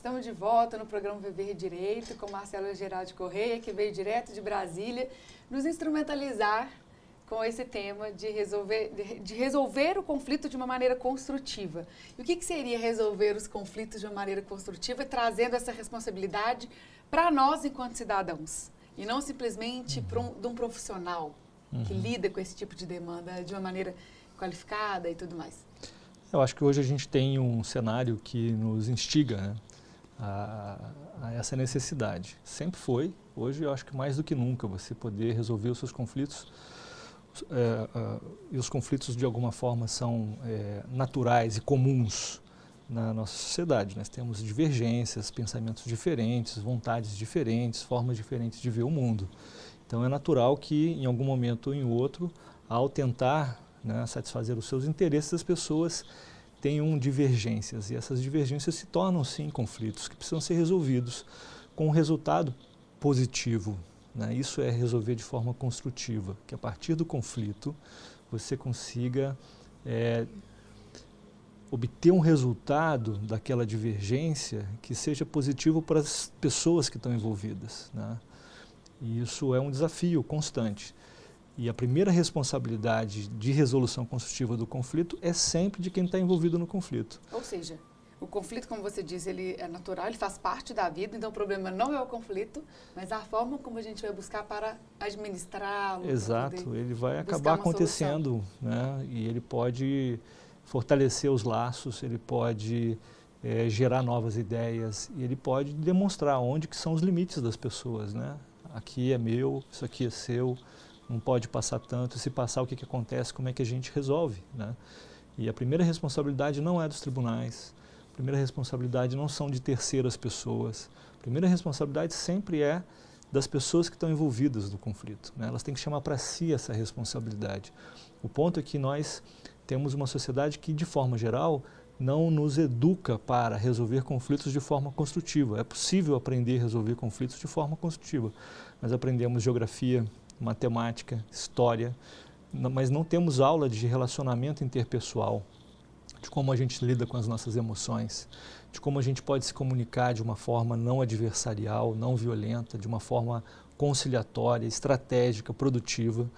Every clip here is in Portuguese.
Estamos de volta no programa Viver Direito com Marcelo Geraldo Correia, que veio direto de Brasília, nos instrumentalizar com esse tema de resolver o conflito de uma maneira construtiva. E o que seria resolver os conflitos de uma maneira construtiva, trazendo essa responsabilidade para nós enquanto cidadãos, e não simplesmente de um profissional que lida com esse tipo de demanda de uma maneira qualificada e tudo mais? Eu acho que hoje a gente tem um cenário que nos instiga, né, a essa necessidade. Sempre foi, hoje eu acho que mais do que nunca, você poder resolver os seus conflitos. E os conflitos de alguma forma são naturais e comuns na nossa sociedade. Nós temos divergências, pensamentos diferentes, vontades diferentes, formas diferentes de ver o mundo. Então é natural que em algum momento ou em outro, ao tentar, né, satisfazer os seus interesses, as pessoas tenham divergências, e essas divergências se tornam sim conflitos que precisam ser resolvidos com um resultado positivo, né? Isso é resolver de forma construtiva, que a partir do conflito você consiga obter um resultado daquela divergência que seja positivo para as pessoas que estão envolvidas, né? E isso é um desafio constante. E a primeira responsabilidade de resolução construtiva do conflito é sempre de quem está envolvido no conflito. Ou seja, o conflito, como você disse, ele é natural, ele faz parte da vida, então o problema não é o conflito, mas a forma como a gente vai buscar para administrá-lo. Exato, ele vai acabar acontecendo, né? E ele pode fortalecer os laços, ele pode gerar novas ideias, e ele pode demonstrar onde que são os limites das pessoas, né? Aqui é meu, isso aqui é seu. Não pode passar tanto, se passar o que acontece, como é que a gente resolve, né? E a primeira responsabilidade não é dos tribunais, a primeira responsabilidade não são de terceiras pessoas, a primeira responsabilidade sempre é das pessoas que estão envolvidas no conflito, né? Elas têm que chamar para si essa responsabilidade. O ponto é que nós temos uma sociedade que, de forma geral, não nos educa para resolver conflitos de forma construtiva. É possível aprender a resolver conflitos de forma construtiva. Nós aprendemos geografia, matemática, história, mas não temos aula de relacionamento interpessoal, de como a gente lida com as nossas emoções, de como a gente pode se comunicar de uma forma não adversarial, não violenta, de uma forma conciliatória, estratégica, produtiva.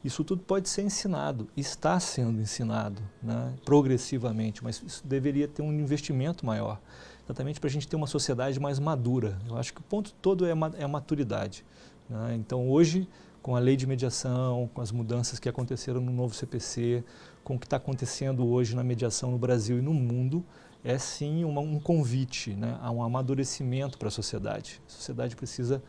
Isso tudo pode ser ensinado, está sendo ensinado, né, progressivamente, mas isso deveria ter um investimento maior, exatamente para a gente ter uma sociedade mais madura. Eu acho que o ponto todo é a maturidade, né? Então hoje, com a lei de mediação, com as mudanças que aconteceram no novo CPC, com o que está acontecendo hoje na mediação no Brasil e no mundo, é sim um convite, né, a um amadurecimento para a sociedade. A sociedade precisa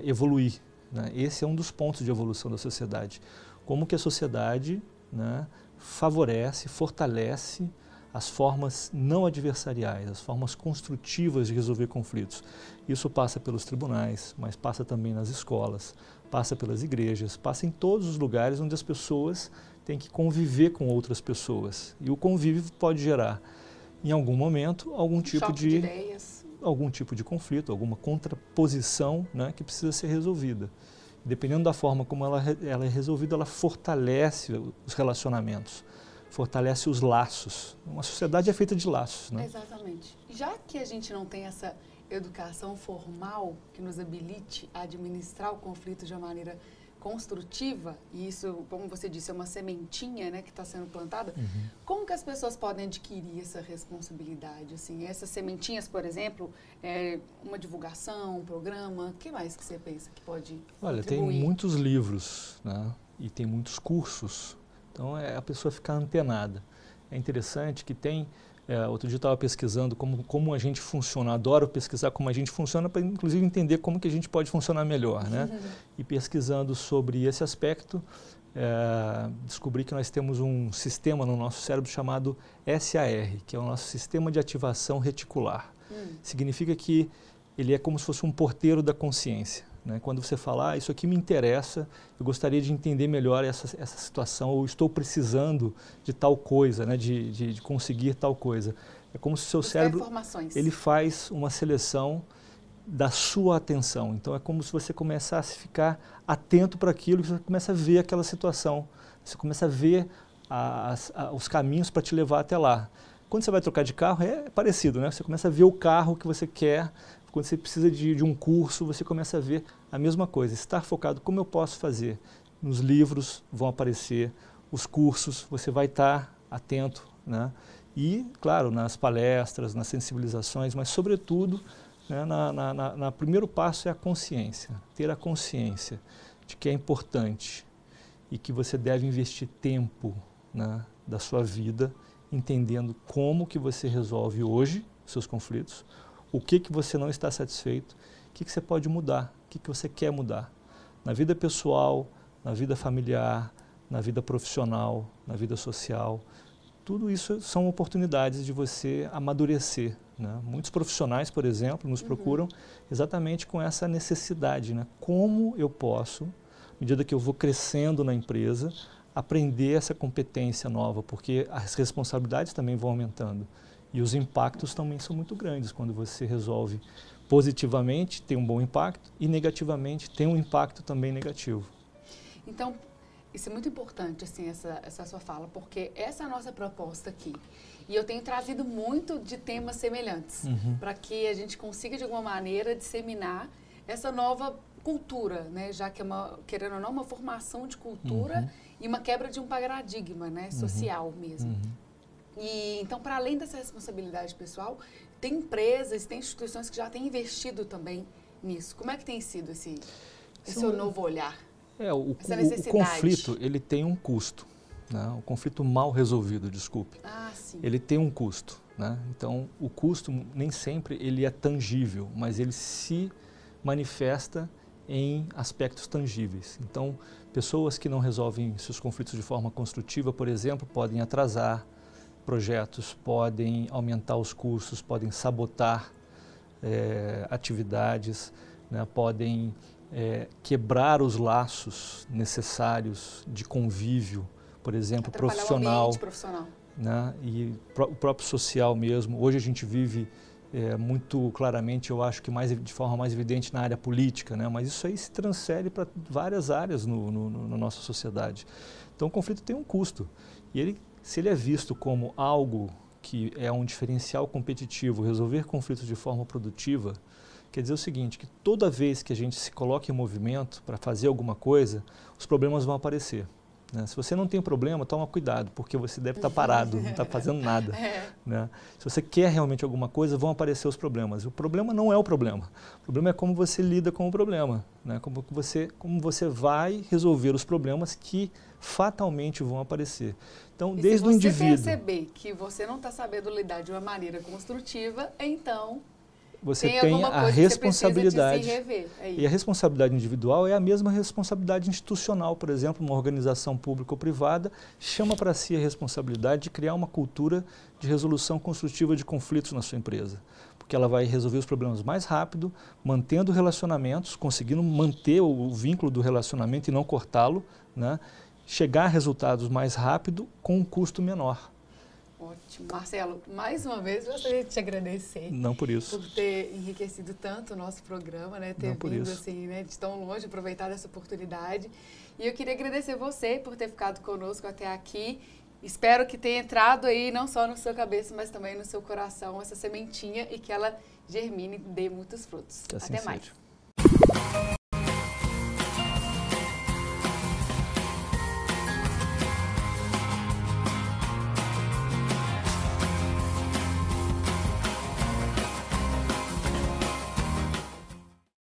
evoluir, né? Esse é um dos pontos de evolução da sociedade. Como que a sociedade, né, favorece, fortalece as formas não adversariais, as formas construtivas de resolver conflitos. Isso passa pelos tribunais, mas passa também nas escolas, passa pelas igrejas, passa em todos os lugares onde as pessoas têm que conviver com outras pessoas. E o convívio pode gerar, em algum momento, algum tipo de ideias, algum tipo de conflito, alguma contraposição, né, que precisa ser resolvida. Dependendo da forma como ela é resolvida, ela fortalece os relacionamentos, fortalece os laços. Uma sociedade é feita de laços, né? Exatamente. Já que a gente não tem essa educação formal que nos habilite a administrar o conflito de uma maneira construtiva, e isso, como você disse, é uma sementinha, né, que está sendo plantada, como que as pessoas podem adquirir essa responsabilidade? Assim, essas sementinhas, por exemplo, uma divulgação, um programa, o que mais que você pensa que pode Olha, contribuir? Tem muitos livros, né, e tem muitos cursos, então é a pessoa ficar antenada. É interessante que tem... outro dia eu estava pesquisando como a gente funciona, adoro pesquisar como a gente funciona para inclusive entender como que a gente pode funcionar melhor, né? E pesquisando sobre esse aspecto, descobri que nós temos um sistema no nosso cérebro chamado SAR, que é o nosso Sistema de Ativação Reticular. Significa que ele é como se fosse um porteiro da consciência, né? Quando você fala, isso aqui me interessa, eu gostaria de entender melhor essa situação, ou estou precisando de tal coisa, né? de conseguir tal coisa. É como se o seu cérebro ele faz uma seleção da sua atenção. Então é como se você começasse a ficar atento para aquilo, você começa a ver aquela situação, você começa a ver os caminhos para te levar até lá. Quando você vai trocar de carro, é parecido, né? Você começa a ver o carro que você quer. Quando você precisa de um curso, você começa a ver a mesma coisa. Estar focado, como eu posso fazer? Nos livros vão aparecer, os cursos, você vai estar atento, né? E, claro, nas palestras, nas sensibilizações, mas, sobretudo, né, primeiro passo é a consciência. Ter a consciência de que é importante e que você deve investir tempo, né, da sua vida entendendo como que você resolve hoje os seus conflitos, o que você não está satisfeito, o que você pode mudar, o que você quer mudar. Na vida pessoal, na vida familiar, na vida profissional, na vida social, tudo isso são oportunidades de você amadurecer, né? Muitos profissionais, por exemplo, nos procuram exatamente com essa necessidade, né? Como eu posso, à medida que eu vou crescendo na empresa, aprender essa competência nova, porque as responsabilidades também vão aumentando. E os impactos também são muito grandes. Quando você resolve positivamente, tem um bom impacto, e negativamente, tem um impacto também negativo. Então, isso é muito importante, assim, essa sua fala, porque essa é a nossa proposta aqui. E eu tenho trazido muito de temas semelhantes, para que a gente consiga, de alguma maneira, disseminar essa nova cultura, né? Já que é querendo ou não, uma formação de cultura e uma quebra de um paradigma, né? Social mesmo. E, então, para além dessa responsabilidade pessoal, tem empresas, tem instituições que já têm investido também nisso. Como é que tem sido esse seu novo olhar? O conflito, ele tem um custo, né? O conflito mal resolvido, desculpe. Sim. Ele tem um custo, né? Então, o custo nem sempre ele é tangível, mas ele se manifesta em aspectos tangíveis. Então, pessoas que não resolvem seus conflitos de forma construtiva, por exemplo, podem atrasar projetos, podem aumentar os custos, podem sabotar atividades, né? Podem quebrar os laços necessários de convívio, por exemplo, profissional, né? E o próprio social mesmo. Hoje a gente vive muito claramente, eu acho que de forma mais evidente na área política, né? Mas isso aí se transfere para várias áreas na nossa sociedade. Então o conflito tem um custo e se ele é visto como algo que é um diferencial competitivo, resolver conflitos de forma produtiva, quer dizer o seguinte, que toda vez que a gente se coloca em movimento para fazer alguma coisa, os problemas vão aparecer, né? Se você não tem problema, toma cuidado, porque você deve estar parado, não está fazendo nada, né? Se você quer realmente alguma coisa, vão aparecer os problemas. O problema não é o problema. O problema é como você lida com o problema, né? Como você vai resolver os problemas que fatalmente vão aparecer. Então, desde o indivíduo... Se você perceber que você não está sabendo lidar de uma maneira construtiva, então... Você tem a responsabilidade. Que você precisa de se rever. E a responsabilidade individual é a mesma responsabilidade institucional. Por exemplo, uma organização pública ou privada chama para si a responsabilidade de criar uma cultura de resolução construtiva de conflitos na sua empresa. Porque ela vai resolver os problemas mais rápido, mantendo relacionamentos, conseguindo manter o vínculo do relacionamento e não cortá-lo, né? Chegar a resultados mais rápido com um custo menor. Ótimo. Marcelo, mais uma vez gostaria de te agradecer. Não por isso. Por ter enriquecido tanto o nosso programa, né? Ter vindo assim, né, de tão longe, aproveitado essa oportunidade. E eu queria agradecer você por ter ficado conosco até aqui. Espero que tenha entrado aí, não só na sua cabeça, mas também no seu coração, essa sementinha e que ela germine e dê muitos frutos. Até mais.